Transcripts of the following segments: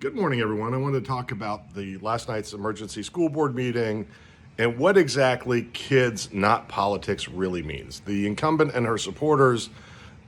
Good morning, everyone. I want to talk about the last night's emergency school board meeting and what exactly kids, not politics, really means. The incumbent and her supporters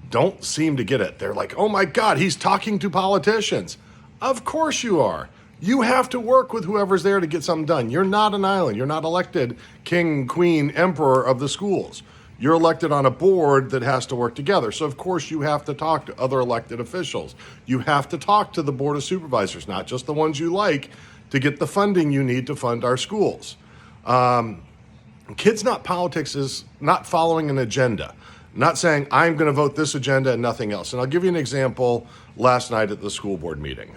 don't seem to get it. They're like, oh my God, he's talking to politicians. Of course you are. You have to work with whoever's there to get something done. You're not an island. You're not elected king, queen, emperor of the schools. You're elected on a board that has to work together. So, of course, you have to talk to other elected officials. You have to talk to the board of supervisors, not just the ones you like, to get the funding you need to fund our schools. Kids Not Politics is not following an agenda, not saying, I'm going to vote this agenda and nothing else. And I'll give you an example last night at the school board meeting.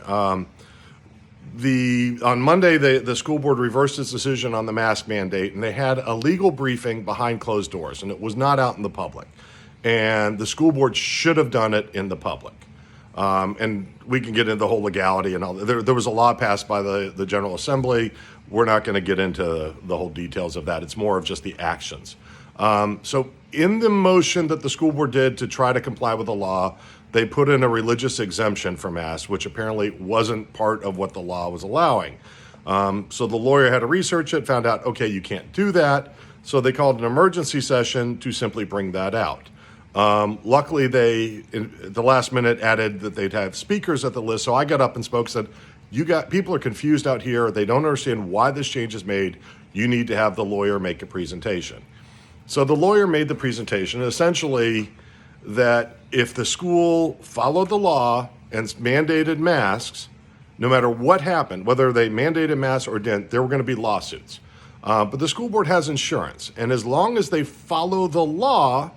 On Monday, the school board reversed its decision on the mask mandate, and they had a legal briefing behind closed doors, and it was not out in the public. And the school board should have done it in the public. And we can get into the whole legality and all. There was a law passed by the General Assembly. We're not going to get into the whole details of that. It's more of just the actions. So in the motion that the school board did to try to comply with the law, they put in a religious exemption for masks, which apparently wasn't part of what the law was allowing. So the lawyer had to research it, found out, okay, you can't do that. So they called an emergency session to simply bring that out. Luckily, they, at the last minute, added that they'd have speakers at the list. So I got up and spoke, said, people are confused out here. They don't understand why this change is made. You need to have the lawyer make a presentation. So the lawyer made the presentation, essentially that if the school followed the law and mandated masks, no matter what happened, whether they mandated masks or didn't, there were going to be lawsuits. But the school board has insurance, and as long as they follow the law,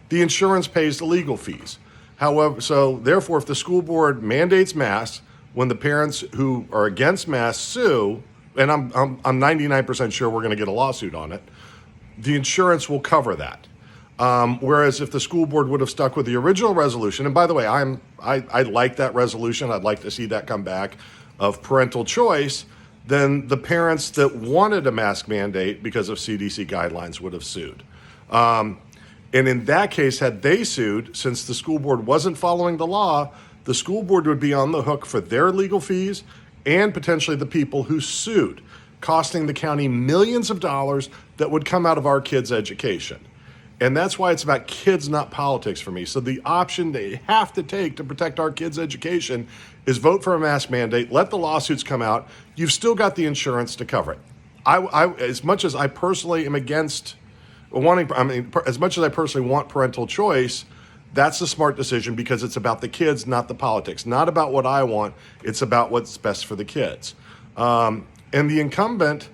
the insurance pays the legal fees. However, so therefore, if the school board mandates masks, when the parents who are against masks sue, and I'm 99% sure we're going to get a lawsuit on it, the insurance will cover that. Whereas if the school board would have stuck with the original resolution, and by the way, I like that resolution. I'd like to see that come back of parental choice. Then the parents that wanted a mask mandate because of CDC guidelines would have sued. And in that case, had they sued, since the school board wasn't following the law, the school board would be on the hook for their legal fees and potentially the people who sued, costing the county millions of dollars that would come out of our kids' education. And that's why it's about kids, not politics for me. So the option they have to take to protect our kids' education is vote for a mask mandate, let the lawsuits come out. You've still got the insurance to cover it. As much as I personally am against as much as I personally want parental choice, that's a smart decision because it's about the kids, not the politics, not about what I want. It's about what's best for the kids. And the incumbent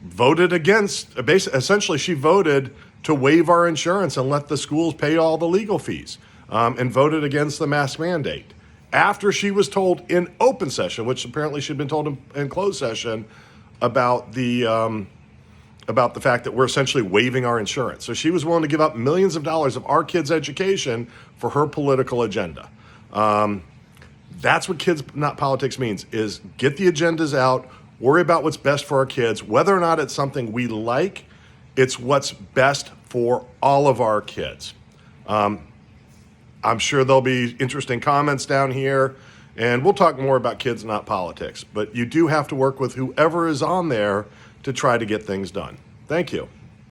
voted against, essentially she voted to waive our insurance and let the schools pay all the legal fees, and voted against the mask mandate after she was told in open session, which apparently she'd been told in closed session, about the fact that we're essentially waiving our insurance. So she was willing to give up millions of dollars of our kids' education for her political agenda. That's what Kids Not Politics means, is get the agendas out, worry about what's best for our kids, whether or not it's something we like. It's what's best for all of our kids. I'm sure there'll be interesting comments down here, and we'll talk more about Kids Not Politics. But you do have to work with whoever is on there to try to get things done. Thank you.